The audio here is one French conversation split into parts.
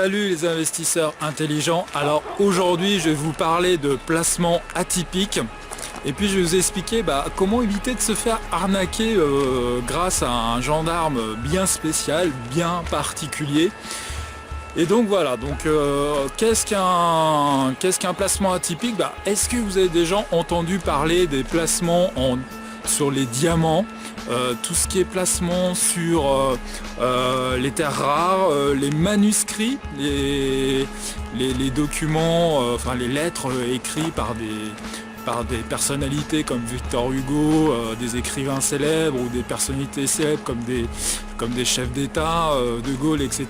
Salut les investisseurs intelligents. Alors aujourd'hui je vais vous parler de placements atypiques et puis je vais vous expliquer comment éviter de se faire arnaquer grâce à un gendarme bien spécial, bien particulier. Et donc voilà, qu'est-ce qu'un placement atypique? Est-ce que vous avez déjà entendu parler des placements sur les diamants, tout ce qui est placement sur les terres rares, les manuscrits, les documents, les lettres écrits par des personnalités comme Victor Hugo, des écrivains célèbres ou des personnalités célèbres comme des chefs d'État, De Gaulle, etc.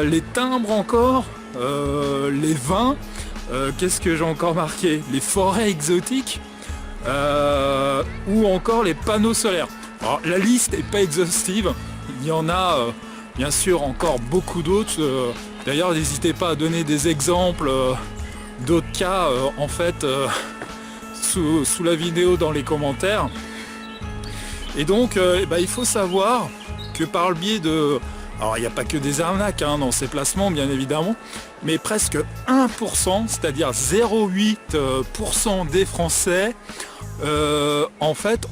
Les timbres encore, les vins, qu'est-ce que j'ai encore marqué? Les forêts exotiques, ou encore les panneaux solaires. Alors, la liste n'est pas exhaustive, il y en a bien sûr encore beaucoup d'autres. D'ailleurs, n'hésitez pas à donner des exemples d'autres cas sous la vidéo dans les commentaires. Et donc il faut savoir que par le biais de... Alors il n'y a pas que des arnaques dans ces placements bien évidemment, mais presque 1%, c'est-à-dire 0,8% des Français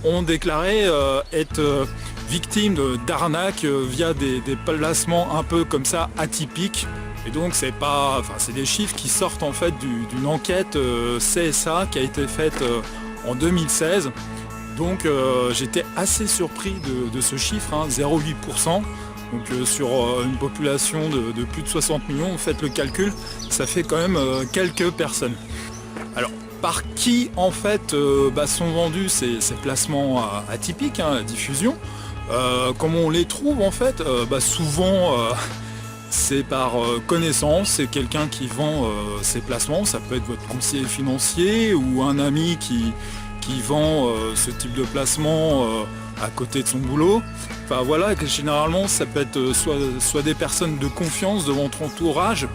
ont déclaré être victimes d'arnaques via des placements un peu comme ça atypiques. Et donc c'est des chiffres qui sortent en fait d'une enquête CSA qui a été faite en 2016. Donc j'étais assez surpris de ce chiffre, 0,8%. Donc sur une population de plus de 60 millions, faites le calcul, ça fait quand même quelques personnes. Alors par qui en fait sont vendus ces placements atypiques, la diffusion? Comment on les trouve en fait? Souvent c'est par connaissance, c'est quelqu'un qui vend ses placements, ça peut être votre conseiller financier ou un ami qui vend ce type de placement à côté de son boulot. Généralement ça peut être soit des personnes de confiance de votre entourage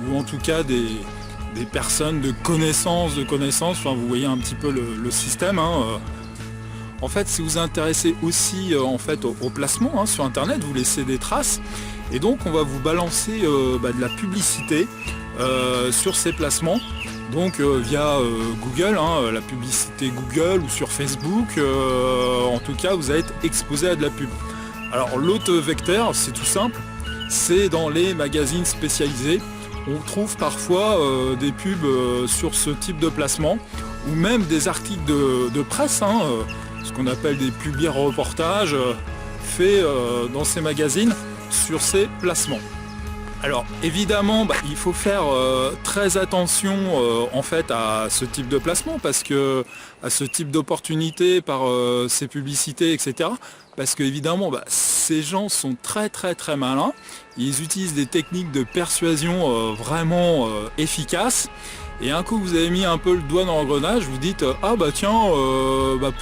ou en tout cas des personnes de connaissance. Vous voyez un petit peu le système. En fait, si vous vous intéressez aussi au placement sur internet, vous laissez des traces et donc on va vous balancer de la publicité sur ces placements. Donc via Google, la publicité Google ou sur Facebook, en tout cas vous allez être exposé à de la pub. Alors l'autre vecteur, c'est tout simple, c'est dans les magazines spécialisés. On trouve parfois des pubs sur ce type de placement ou même des articles de presse, ce qu'on appelle des publi-reportages faits dans ces magazines sur ces placements. Alors évidemment il faut faire très attention à ce type de placement, parce que à ce type d'opportunité par ces publicités, etc. Parce que évidemment ces gens sont très malins, ils utilisent des techniques de persuasion vraiment efficaces. Et un coup vous avez mis un peu le doigt dans l'engrenage, vous dites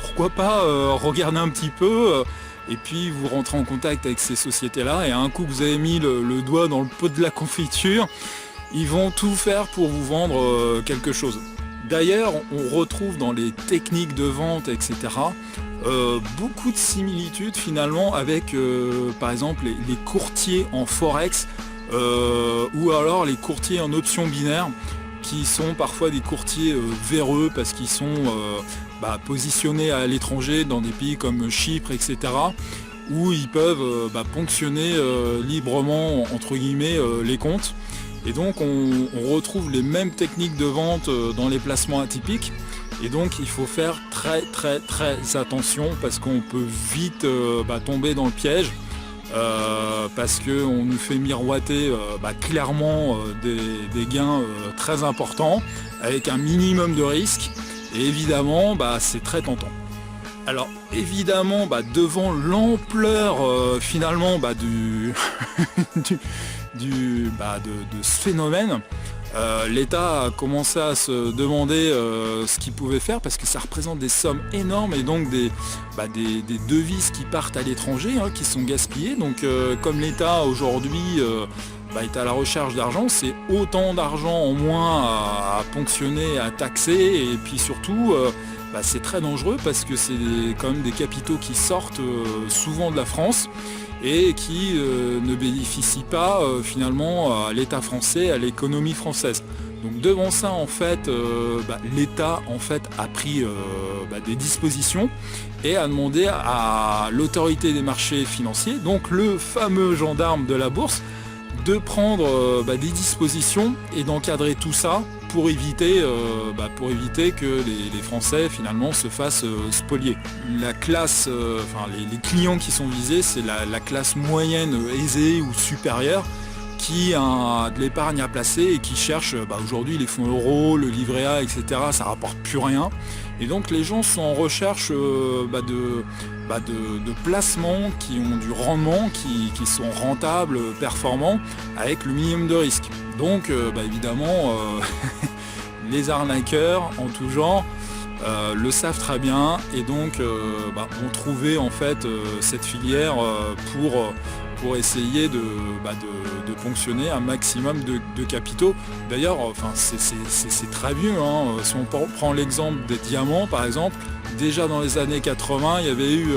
pourquoi pas regarder un petit peu. Et puis vous rentrez en contact avec ces sociétés-là, et un coup que vous avez mis le doigt dans le pot de la confiture, ils vont tout faire pour vous vendre quelque chose. D'ailleurs, on retrouve dans les techniques de vente, etc., beaucoup de similitudes finalement avec, par exemple, les courtiers en Forex, ou alors les courtiers en options binaires, qui sont parfois des courtiers véreux parce qu'ils sont positionnés à l'étranger dans des pays comme Chypre, etc., où ils peuvent ponctionner librement entre guillemets les comptes. Et donc on retrouve les mêmes techniques de vente dans les placements atypiques. Et donc il faut faire très attention, parce qu'on peut vite tomber dans le piège. Parce qu'on nous fait miroiter clairement des gains très importants avec un minimum de risque, et évidemment c'est très tentant. Alors évidemment devant l'ampleur finalement de ce phénomène, l'État a commencé à se demander ce qu'il pouvait faire, parce que ça représente des sommes énormes, et donc des devises qui partent à l'étranger, qui sont gaspillées. Donc comme l'État aujourd'hui est à la recherche d'argent, c'est autant d'argent en moins à ponctionner, à taxer, et puis surtout c'est très dangereux, parce que c'est quand même des capitaux qui sortent souvent de la France. et qui ne bénéficient pas finalement à l'État français, à l'économie française. Donc devant ça, en fait, l'État en fait a pris des dispositions et a demandé à l'autorité des marchés financiers, donc le fameux gendarme de la bourse, de prendre des dispositions et d'encadrer tout ça pour éviter que les Français finalement se fassent spolier. La classe, les clients qui sont visés, c'est la classe moyenne aisée ou supérieure qui a de l'épargne à placer et qui cherche aujourd'hui les fonds euros, le livret A, etc. Ça rapporte plus rien. Et donc les gens sont en recherche de placements qui ont du rendement, qui sont rentables, performants, avec le minimum de risque. Donc évidemment, les arnaqueurs en tout genre le savent très bien et donc ont trouvé en fait cette filière pour essayer de ponctionner un maximum de capitaux. D'ailleurs, c'est très vieux, hein. Si on prend l'exemple des diamants par exemple, déjà dans les années 80, il y avait eu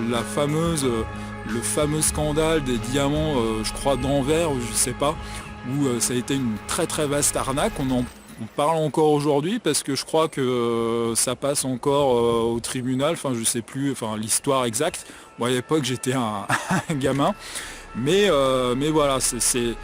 le fameux scandale des diamants, je crois d'Anvers, ou je sais pas, où ça a été une très très vaste arnaque. On parle encore aujourd'hui parce que je crois que ça passe encore au tribunal, je sais plus l'histoire exacte. Bon, à l'époque j'étais un gamin, mais voilà, c'est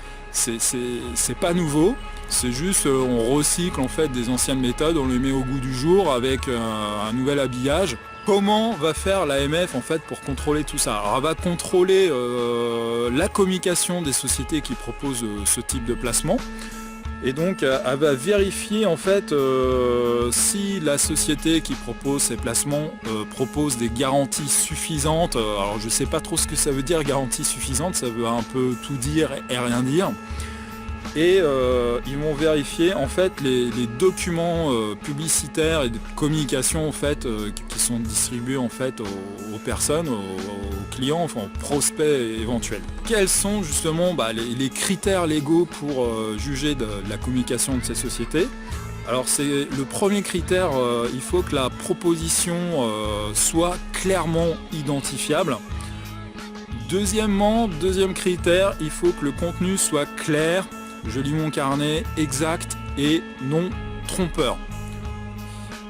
pas nouveau, c'est juste on recycle en fait des anciennes méthodes, on les met au goût du jour avec un nouvel habillage. Comment va faire l'AMF en fait pour contrôler tout ça? Alors elle va contrôler la communication des sociétés qui proposent ce type de placement. Et donc elle va vérifier en fait si la société qui propose ces placements propose des garanties suffisantes. Alors je ne sais pas trop ce que ça veut dire garantie suffisante, ça veut un peu tout dire et rien dire. Et ils vont vérifier en fait les documents publicitaires et de communication en fait qui sont distribués en fait aux personnes, aux clients, aux prospects éventuels. Quels sont justement les critères légaux pour juger de la communication de ces sociétés? Alors c'est le premier critère, il faut que la proposition soit clairement identifiable. Deuxième critère, il faut que le contenu soit clair, je lis mon carnet, exact et non trompeur.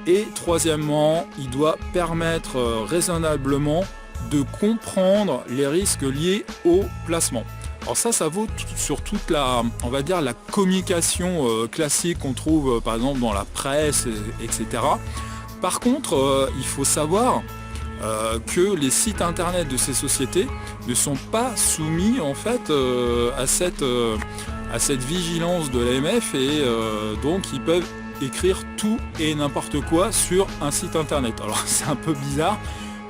Et troisièmement, il doit permettre raisonnablement de comprendre les risques liés au placement. Alors ça vaut sur toute la communication classique qu'on trouve par exemple dans la presse, etc. Par contre, il faut savoir que les sites internet de ces sociétés ne sont pas soumis en fait à cette vigilance de l'AMF et donc ils peuvent écrire tout et n'importe quoi sur un site internet. Alors c'est un peu bizarre,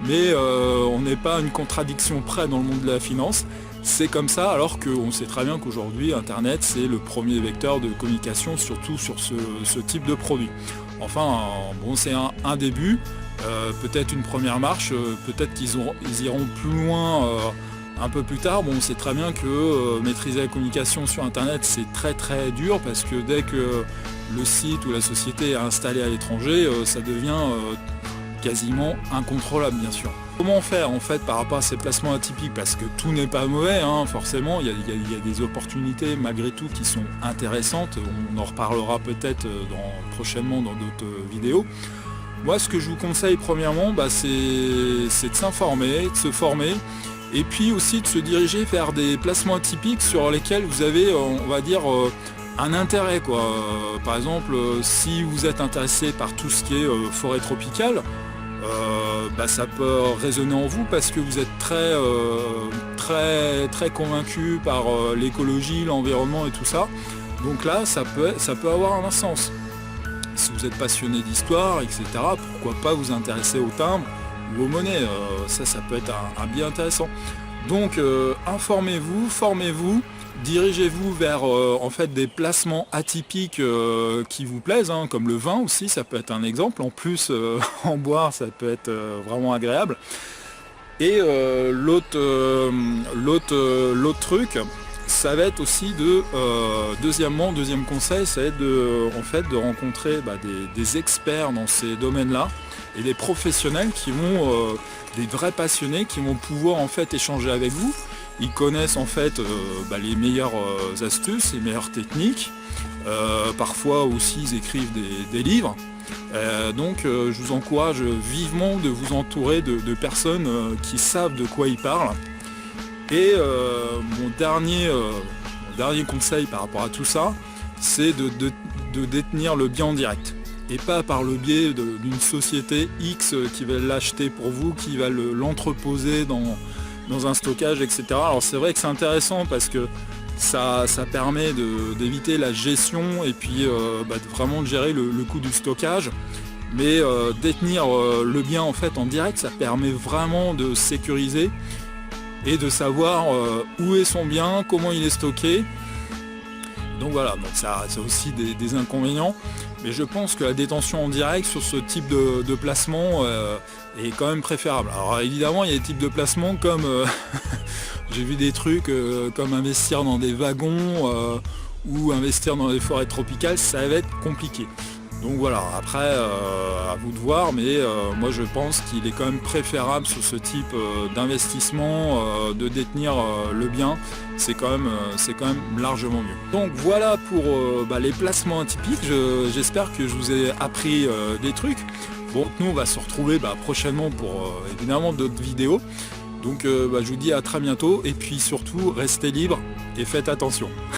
mais on n'est pas à une contradiction près dans le monde de la finance. C'est comme ça, alors qu'on sait très bien qu'aujourd'hui internet c'est le premier vecteur de communication, surtout sur ce type de produit. Enfin bon, c'est un début, peut-être une première marche, peut-être qu'ils iront plus loin un peu plus tard. Bon, on sait très bien que maîtriser la communication sur internet c'est très très dur parce que dès que le site ou la société est installée à l'étranger, ça devient quasiment incontrôlable bien sûr. Comment faire en fait par rapport à ces placements atypiques? Parce que tout n'est pas mauvais, hein, forcément, il y a des opportunités malgré tout qui sont intéressantes. On en reparlera peut-être prochainement dans d'autres vidéos. Moi ce que je vous conseille premièrement, c'est de s'informer, de se former. Et puis aussi de se diriger vers des placements atypiques sur lesquels vous avez, on va dire, un intérêt, quoi. Par exemple, si vous êtes intéressé par tout ce qui est forêt tropicale, ça peut résonner en vous parce que vous êtes très convaincu par l'écologie, l'environnement et tout ça. Donc là, ça peut avoir un sens. Si vous êtes passionné d'histoire, etc., pourquoi pas vous intéresser au timbre ou aux monnaies, ça peut être un bien intéressant. Donc informez-vous, formez-vous, dirigez-vous vers en fait des placements atypiques qui vous plaisent, hein, comme le vin aussi, ça peut être un exemple. En plus en boire, ça peut être vraiment agréable. Et l'autre truc, ça va être aussi deuxième conseil, ça va être de rencontrer des experts dans ces domaines-là et des professionnels qui vont, des vrais passionnés qui vont pouvoir en fait échanger avec vous. ils connaissent en fait les meilleures astuces, les meilleures techniques. Parfois aussi ils écrivent des livres. Donc je vous encourage vivement de vous entourer de personnes qui savent de quoi ils parlent. Et mon dernier conseil par rapport à tout ça, c'est de détenir le bien en direct. Et pas par le biais d'une société X qui va l'acheter pour vous, qui va l'entreposer dans un stockage, etc. Alors c'est vrai que c'est intéressant parce que ça permet d'éviter la gestion et puis vraiment de gérer le coût du stockage. Mais détenir le bien en fait en direct, ça permet vraiment de sécuriser et de savoir où est son bien, comment il est stocké. Donc voilà, donc ça a aussi des inconvénients, mais je pense que la détention en direct sur ce type de placement est quand même préférable. Alors évidemment, il y a des types de placements comme j'ai vu des trucs comme investir dans des wagons ou investir dans des forêts tropicales, ça va être compliqué. Donc voilà, après à vous de voir, mais moi je pense qu'il est quand même préférable sur ce type d'investissement de détenir le bien, c'est quand même largement mieux. Donc voilà pour les placements atypiques, j'espère que je vous ai appris des trucs. Bon, nous on va se retrouver prochainement pour évidemment d'autres vidéos. Donc je vous dis à très bientôt et puis surtout restez libres et faites attention.